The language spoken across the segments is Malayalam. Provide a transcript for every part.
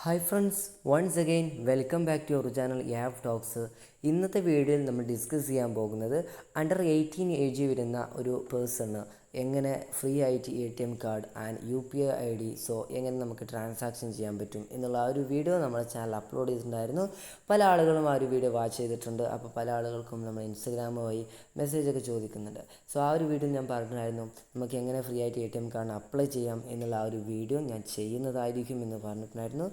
Hi friends, once again welcome back to your channel Yav talks. ഇന്നത്തെ വീഡിയോയിൽ നമ്മൾ ഡിസ്കസ് ചെയ്യാൻ പോകുന്നത് അണ്ടർ 18 ഏജ് വരുന്ന ഒരു പേഴ്സണ് എങ്ങനെ ഫ്രീ ആയിട്ട് ATM card and UPI ID എങ്ങനെ നമുക്ക് ട്രാൻസാക്ഷൻ ചെയ്യാൻ പറ്റും എന്നുള്ള ആ ഒരു വീഡിയോ നമ്മുടെ ചാനൽ അപ്ലോഡ് ചെയ്തിട്ടുണ്ടായിരുന്നു. പല ആളുകളും ആ ഒരു വീഡിയോ വാച്ച് ചെയ്തിട്ടുണ്ട്. അപ്പോൾ പല ആളുകൾക്കും നമ്മൾ ഇൻസ്റ്റഗ്രാം വഴി മെസ്സേജൊക്കെ ചോദിക്കുന്നുണ്ട്. ആ ഒരു വീഡിയോ ഞാൻ പറഞ്ഞിട്ടുണ്ടായിരുന്നു, നമുക്ക് എങ്ങനെ ഫ്രീ ആയിട്ട് ATM കാർഡിന് അപ്ലൈ ചെയ്യാം എന്നുള്ള ആ ഒരു വീഡിയോ ഞാൻ ചെയ്യുന്നതായിരിക്കും എന്ന് പറഞ്ഞിട്ടുണ്ടായിരുന്നു.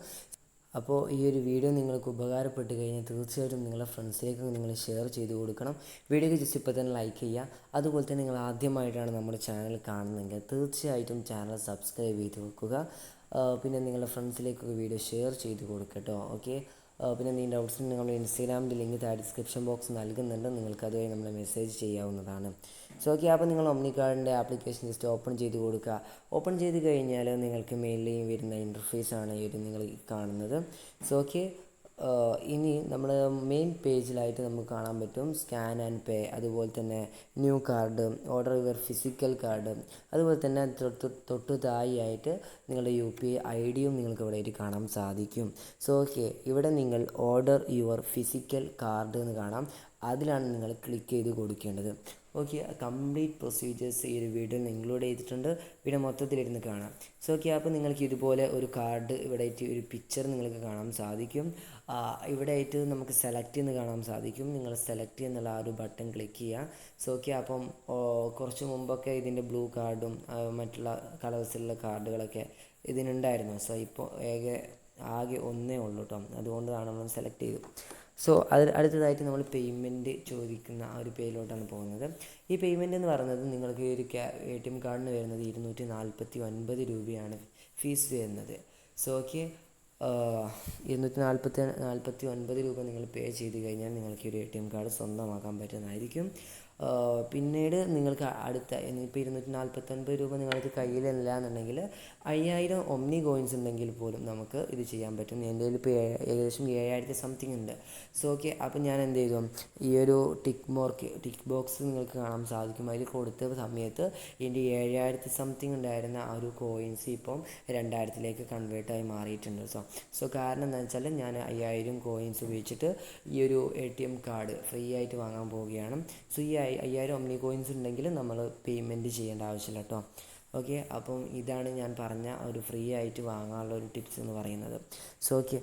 അപ്പോൾ ഈ ഒരു വീഡിയോ നിങ്ങൾക്ക് ഉപകാരപ്പെട്ട് കഴിഞ്ഞാൽ തീർച്ചയായിട്ടും നിങ്ങളുടെ ഫ്രണ്ട്സിലേക്ക് നിങ്ങൾ ഷെയർ ചെയ്ത് കൊടുക്കണം. വീഡിയോക്ക് ജസ്റ്റ് ഇപ്പോൾ തന്നെ ലൈക്ക് ചെയ്യുക. അതുപോലെ തന്നെ നിങ്ങൾ ആദ്യമായിട്ടാണ് നമ്മുടെ ചാനൽ കാണുന്നതെങ്കിൽ തീർച്ചയായിട്ടും ചാനൽ സബ്സ്ക്രൈബ് ചെയ്ത് വെക്കുക. പിന്നെ നിങ്ങളുടെ ഫ്രണ്ട്സിലേക്കൊക്കെ വീഡിയോ ഷെയർ ചെയ്ത് കൊടുക്കട്ടോ. ഓക്കെ. പിന്നെ എന്തെങ്കിലും ഡൗട്ട്സിന് നിങ്ങൾ ഇൻസ്റ്റാഗ്രാമിൻ്റെ ലിങ്ക് താഴെ ഡിസ്ക്രിപ്ഷൻ ബോക്സ് നൽകുന്നുണ്ട്. നിങ്ങൾക്ക് അതുവഴി നമ്മളെ മെസ്സേജ് ചെയ്യാവുന്നതാണ്. ഓക്കെ. അപ്പോൾ നിങ്ങൾ ഒമ്നികാർഡിൻ്റെ ആപ്ലിക്കേഷൻ ജസ്റ്റ് ഓപ്പൺ ചെയ്ത് കൊടുക്കുക. ഓപ്പൺ ചെയ്ത് കഴിഞ്ഞാൽ നിങ്ങൾക്ക് മെയിൻലി വരുന്ന ഇൻ്റർഫേസാണ് ഈ ഒരു നിങ്ങൾ കാണുന്നത്. ഓക്കെ. ഇനി നമ്മൾ മെയിൻ പേജിലായിട്ട് നമുക്ക് കാണാൻ പറ്റും സ്കാൻ ആൻഡ് പേ, അതുപോലെ തന്നെ new card, order your physical card, അതുപോലെ തന്നെ തൊട്ട് താഴെയായിട്ട് നിങ്ങളുടെ UPI ID നിങ്ങൾക്ക് ഇവിടെ ആയിട്ട് കാണാൻ സാധിക്കും. ഓക്കെ, ഇവിടെ നിങ്ങൾ ഓർഡർ യുവർ ഫിസിക്കൽ കാർഡ് എന്ന് കാണാം. അതിലാണ് നിങ്ങൾ ക്ലിക്ക് ചെയ്ത് കൊടുക്കേണ്ടത്. ഓക്കെ, കംപ്ലീറ്റ് പ്രൊസീജിയേഴ്സ് ഈ ഒരു വീഡിയോയിൽ ഇൻക്ലൂഡ് ചെയ്തിട്ടുണ്ട്. വീഡിയോ മൊത്തത്തിലിരുന്ന് കാണാം. ഓക്കെ, അപ്പോൾ നിങ്ങൾക്ക് ഇതുപോലെ ഒരു കാർഡ് ഇവിടെ ആയിട്ട് ഒരു പിക്ചർ നിങ്ങൾക്ക് കാണാൻ സാധിക്കും. ഇവിടെ ആയിട്ട് നമുക്ക് സെലക്ട് എന്ന് കാണാൻ സാധിക്കും. നിങ്ങൾ സെലക്ട് എന്നുള്ള ആ ഒരു ബട്ടൺ ക്ലിക്ക് ചെയ്യുക. ഓക്കെ, അപ്പം കുറച്ച് മുമ്പൊക്കെ ഇതിൻ്റെ ബ്ലൂ കാർഡും മറ്റുള്ള കളേഴ്സിലുള്ള കാർഡുകളൊക്കെ ഇതിനുണ്ടായിരുന്നു. ഇപ്പോൾ ആകെ ഒന്നേ ഉള്ളൂ കേട്ടോ. അതുകൊണ്ടാണ് നമ്മൾ സെലക്ട് ചെയ്തു. അടുത്തതായിട്ട് നമ്മൾ പേയ്മെൻറ്റ് ചോദിക്കുന്ന ആ ഒരു പേയിലോട്ടാണ് പോകുന്നത്. ഈ പേയ്മെൻറ്റ് എന്ന് പറയുന്നത് നിങ്ങൾക്ക് ഈ ഒരു ATM കാർഡിന് വരുന്നത് 249 രൂപയാണ് ഫീസ് വരുന്നത്. ഓക്കെ, 249 രൂപ നിങ്ങൾ പേ ചെയ്ത് കഴിഞ്ഞാൽ നിങ്ങൾക്ക് ഒരു ATM കാർഡ് സ്വന്തമാക്കാൻ പറ്റുന്നതായിരിക്കും. പിന്നീട് നിങ്ങൾക്ക് അടുത്ത ഇപ്പോൾ 249 രൂപ നിങ്ങൾക്ക് കയ്യിലില്ല എന്നുണ്ടെങ്കിൽ 5000 ഒമ്നി കോയിൻസ് ഉണ്ടെങ്കിൽ പോലും നമുക്ക് ഇത് ചെയ്യാൻ പറ്റും. എൻ്റെ കയ്യിൽ ഇപ്പോൾ ഏകദേശം 7000 സംതിങ് ഉണ്ട്. ഓക്കെ, അപ്പോൾ ഞാൻ എന്ത് ചെയ്തു, ഈ ഒരു ടിക്ക് ബോക്സ് നിങ്ങൾക്ക് കാണാൻ സാധിക്കും. അതിൽ കൊടുത്ത സമയത്ത് എൻ്റെ 7000 സംതിങ് ഉണ്ടായിരുന്ന ആ ഒരു കോയിൻസ് ഇപ്പം 2000 കൺവേർട്ടായി മാറിയിട്ടുണ്ട്. കാരണം എന്താണെന്ന് വെച്ചാൽ ഞാൻ 5000 കോയിൻസ് ഉപയോഗിച്ചിട്ട് ഈ ഒരു ATM കാർഡ് ഫ്രീ ആയിട്ട് വാങ്ങാൻ പോവുകയാണ്. ഈ 5000 ഒമ്നി കോയിൻസ് ഉണ്ടെങ്കിൽ നമ്മൾ പേയ്മെൻറ്റ് ചെയ്യേണ്ട ആവശ്യമില്ല കേട്ടോ. ഓക്കെ, അപ്പം ഇതാണ് ഞാൻ പറഞ്ഞ ഒരു ഫ്രീ ആയിട്ട് വാങ്ങാനുള്ള ഒരു ടിപ്സ് എന്ന് പറയുന്നത്. ഓക്കെ,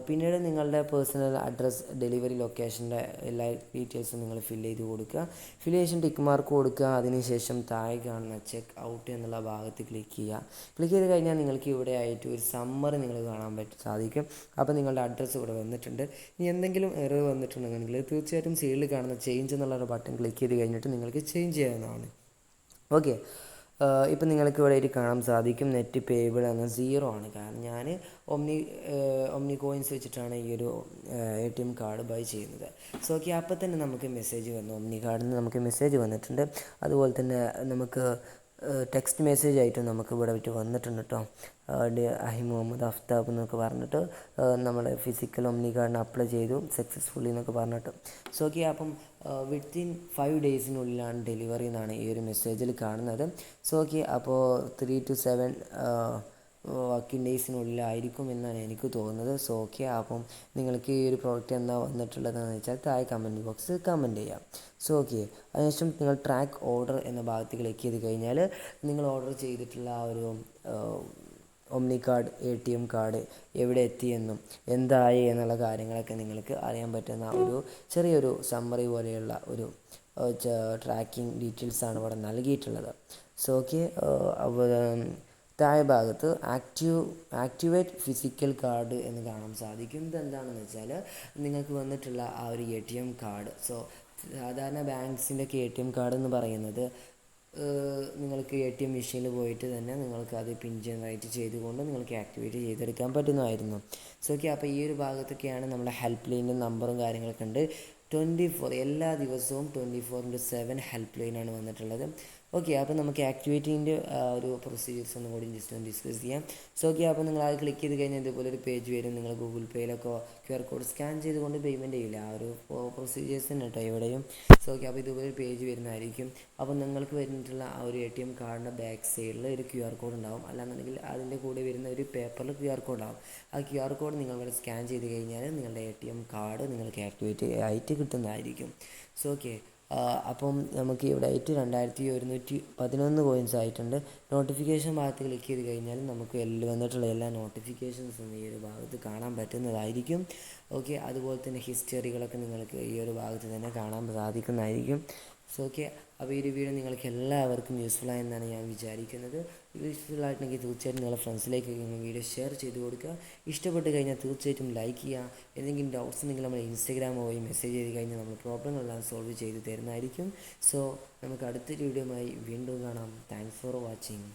പിന്നീട് നിങ്ങളുടെ പേഴ്സണൽ അഡ്രസ്സ്, ഡെലിവറി ലൊക്കേഷൻ്റെ എല്ലാ ഡീറ്റെയിൽസും നിങ്ങൾ ഫില്ല് ചെയ്ത് കൊടുക്കുക. ഫില്ല് ചെയ്ത് ടിക്ക് മാർക്ക് കൊടുക്കുക. അതിനുശേഷം താഴെ കാണുന്ന ചെക്ക് ഔട്ട് എന്നുള്ള ഭാഗത്ത് ക്ലിക്ക് ചെയ്യുക. ക്ലിക്ക് ചെയ്ത് കഴിഞ്ഞാൽ നിങ്ങൾക്ക് ഇവിടെ ആയിട്ട് ഒരു സമ്മറി നിങ്ങൾ കാണാൻ സാധിക്കും. അപ്പോൾ നിങ്ങളുടെ അഡ്രസ്സ് ഇവിടെ വന്നിട്ടുണ്ട്. ഇനി എന്തെങ്കിലും എറർ വന്നിട്ടുണ്ടെങ്കിൽ തീർച്ചയായിട്ടും സൈഡിൽ കാണുന്ന ചേഞ്ച് എന്നുള്ള ബട്ടൺ ക്ലിക്ക് ചെയ്ത് കഴിഞ്ഞിട്ട് നിങ്ങൾക്ക് ചേഞ്ച് ചെയ്യാവുന്നതാണ്. ഓക്കെ, ഇപ്പം നിങ്ങൾക്ക് ഇവിടെ ആയിട്ട് കാണാൻ സാധിക്കും നെറ്റ് പേയബിൾ എന്ന 0 ആണ്. കാരണം ഞാൻ ഒമ്നി കോയിൻസ് വെച്ചിട്ടാണ് ഈ ഒരു ATM കാർഡ് ബൈ ചെയ്യുന്നത്. ഓക്കെ, അപ്പോൾ തന്നെ നമുക്ക് മെസ്സേജ് വന്നു. ഒമ്നി കാർഡിൽ നിന്ന് നമുക്ക് മെസ്സേജ് വന്നിട്ടുണ്ട്. അതുപോലെ തന്നെ നമുക്ക് ടെക്സ്റ്റ് മെസ്സേജ് ആയിട്ട് നമുക്ക് ഇവിടെ വിട്ട് വന്നിട്ടുണ്ട് കേട്ടോ. മുഹമ്മദ് അഫ്താബ് എന്നൊക്കെ പറഞ്ഞിട്ട് നമ്മുടെ ഫിസിക്കൽ ഒമ്നി കാർഡിന് അപ്ലൈ ചെയ്തു സക്സസ്ഫുള്ളി എന്നൊക്കെ പറഞ്ഞിട്ട്. ഓക്കെ, അപ്പം വിത്തിൻ 5 ഡേയ്സിനുള്ളിലാണ് ഡെലിവറി എന്നാണ് ഈ ഒരു മെസ്സേജിൽ കാണുന്നത്. ഓക്കെ, അപ്പോൾ 3 to 7 വർക്കിംഗ് ഡേയ്സിനുള്ളിലായിരിക്കും എന്നാണ് എനിക്ക് തോന്നുന്നത്. ഓക്കെ, അപ്പം നിങ്ങൾക്ക് ഈ ഒരു പ്രോഡക്റ്റ് എന്താ വന്നിട്ടുള്ളതെന്ന് വെച്ചാൽ താഴെ കമൻറ്റ് ബോക്സ് കമൻറ്റ് ചെയ്യാം. ഓക്കെ, അതിനുശേഷം നിങ്ങൾ ട്രാക്ക് ഓർഡർ എന്ന ഭാഗത്ത് ക്ലിക്ക് ചെയ്ത് കഴിഞ്ഞാൽ നിങ്ങൾ ഓർഡർ ചെയ്തിട്ടുള്ള ആ ഒരു ഒമ്നി കാർഡ് ATM കാർഡ് എവിടെ എത്തിയെന്നും എന്തായി എന്നുള്ള കാര്യങ്ങളൊക്കെ നിങ്ങൾക്ക് അറിയാൻ പറ്റുന്ന ഒരു ചെറിയൊരു സമ്മറി പോലെയുള്ള ഒരു ട്രാക്കിംഗ് ഡീറ്റെയിൽസാണ് ഇവിടെ നൽകിയിട്ടുള്ളത്. ഓക്കെ, താഴെ ഭാഗത്ത് ആക്ടിവേറ്റ് ഫിസിക്കൽ കാർഡ് എന്ന് കാണാൻ സാധിക്കും. ഇതെന്താണെന്ന് വെച്ചാൽ നിങ്ങൾക്ക് വന്നിട്ടുള്ള ആ ഒരു ATM കാർഡ്. സാധാരണ ബാങ്ക്സിൻ്റെയൊക്കെ ATM കാർഡ് എന്ന് പറയുന്നത് നിങ്ങൾക്ക് ATM മെഷീനിൽ പോയിട്ട് തന്നെ നിങ്ങൾക്ക് അത് പിൻ ജനറേറ്റ് ചെയ്തുകൊണ്ട് നിങ്ങൾക്ക് ആക്ടിവേറ്റ് ചെയ്തെടുക്കാൻ പറ്റുന്നതായിരുന്നു. ഓക്കെ, അപ്പോൾ ഈ ഒരു ഭാഗത്തൊക്കെയാണ് നമ്മുടെ ഹെൽപ്പ് ലൈനിൻ്റെ നമ്പറും കാര്യങ്ങളൊക്കെ ഉണ്ട്. 24 എല്ലാ ദിവസവും 24/7 ഹെൽപ്പ് ലൈനാണ് വന്നിട്ടുള്ളത്. ഓക്കെ, അപ്പോൾ നമുക്ക് ആക്ടിവേറ്റിൻ്റെ ഒരു പ്രൊസീജിയേഴ്സ് ഒന്നും കൂടി ജസ്റ്റ് ഒന്ന് ഡിസ്കസ് ചെയ്യാം. സോ ഓക്കെ, അപ്പോൾ നിങ്ങൾ അത് ക്ലിക്ക് ചെയ്ത് കഴിഞ്ഞാൽ ഇതുപോലെ ഒരു പേജ് വരും. നിങ്ങൾ ഗൂഗിൾ പേയിലൊക്കെ QR കോഡ് സ്കാൻ ചെയ്തുകൊണ്ട് പേയ്മെൻറ്റ് ചെയ്യില്ല, ആ ഒരു പ്രൊസീജിയേഴ്സ് തന്നെ കേട്ടോ ഇവിടെയും. സോ ഓക്കെ, അപ്പോൾ ഇതുപോലെ ഒരു പേജ് വരുന്നതായിരിക്കും. അപ്പോൾ നിങ്ങൾക്ക് വരുന്നിട്ടുള്ള ആ ഒരു ATM കാർഡിൻ്റെ ബാക്ക് സൈഡിൽ ഒരു QR കോഡ് ഉണ്ടാവും, അല്ലാന്നുണ്ടെങ്കിൽ അതിൻ്റെ കൂടെ വരുന്ന ഒരു പേപ്പറിൽ QR കോഡ് ഉണ്ടാവും. ആ QR കോഡ് നിങ്ങൾ ഇവിടെ സ്കാൻ ചെയ്ത് കഴിഞ്ഞാൽ നിങ്ങളുടെ ATM കാർഡ് നിങ്ങൾക്ക് ആക്ടിവേറ്റ് ആയിട്ട് കിട്ടുന്നതായിരിക്കും. സോ ഓക്കെ, അപ്പം നമുക്ക് ഇവിടെ ആയിട്ട് 2111 കോയിൻസ് ആയിട്ടുണ്ട്. നോട്ടിഫിക്കേഷൻ ഭാഗത്ത് ക്ലിക്ക് ചെയ്ത് കഴിഞ്ഞാൽ നമുക്ക് വന്നിട്ടുള്ള എല്ലാ നോട്ടിഫിക്കേഷൻസും ഈ ഒരു ഭാഗത്ത് കാണാൻ പറ്റുന്നതായിരിക്കും. ഓക്കെ, അതുപോലെ തന്നെ ഹിസ്റ്ററികളൊക്കെ നിങ്ങൾക്ക് ഈ ഒരു ഭാഗത്ത് തന്നെ കാണാൻ സാധിക്കുന്നതായിരിക്കും. സോ ഓക്കെ, അപ്പോൾ ഈ ഒരു വീഡിയോ നിങ്ങൾക്ക് എല്ലാവർക്കും യൂസ്ഫുൾ ആയെന്നാണ് ഞാൻ വിചാരിക്കുന്നത്. യൂസ്ഫുൾ ആയിട്ടുണ്ടെങ്കിൽ തീർച്ചയായിട്ടും നിങ്ങളുടെ ഫ്രണ്ട്സിലേക്ക് വീഡിയോ ഷെയർ ചെയ്ത് കൊടുക്കുക. ഇഷ്ടപ്പെട്ട് കഴിഞ്ഞാൽ തീർച്ചയായിട്ടും ലൈക്ക് ചെയ്യുക. എന്തെങ്കിലും ഡൗട്ട്സ് ഉണ്ടെങ്കിൽ നമ്മൾ ഇൻസ്റ്റാഗ്രാമോ വഴി മെസ്സേജ് ചെയ്ത് കഴിഞ്ഞാൽ നമ്മൾ പ്രോബ്ലങ്ങളെല്ലാം സോൾവ് ചെയ്ത് തരുന്നതായിരിക്കും. സോ നമുക്ക് അടുത്തൊരു വീഡിയോയുമായി വീണ്ടും കാണാം. Thanks for watching.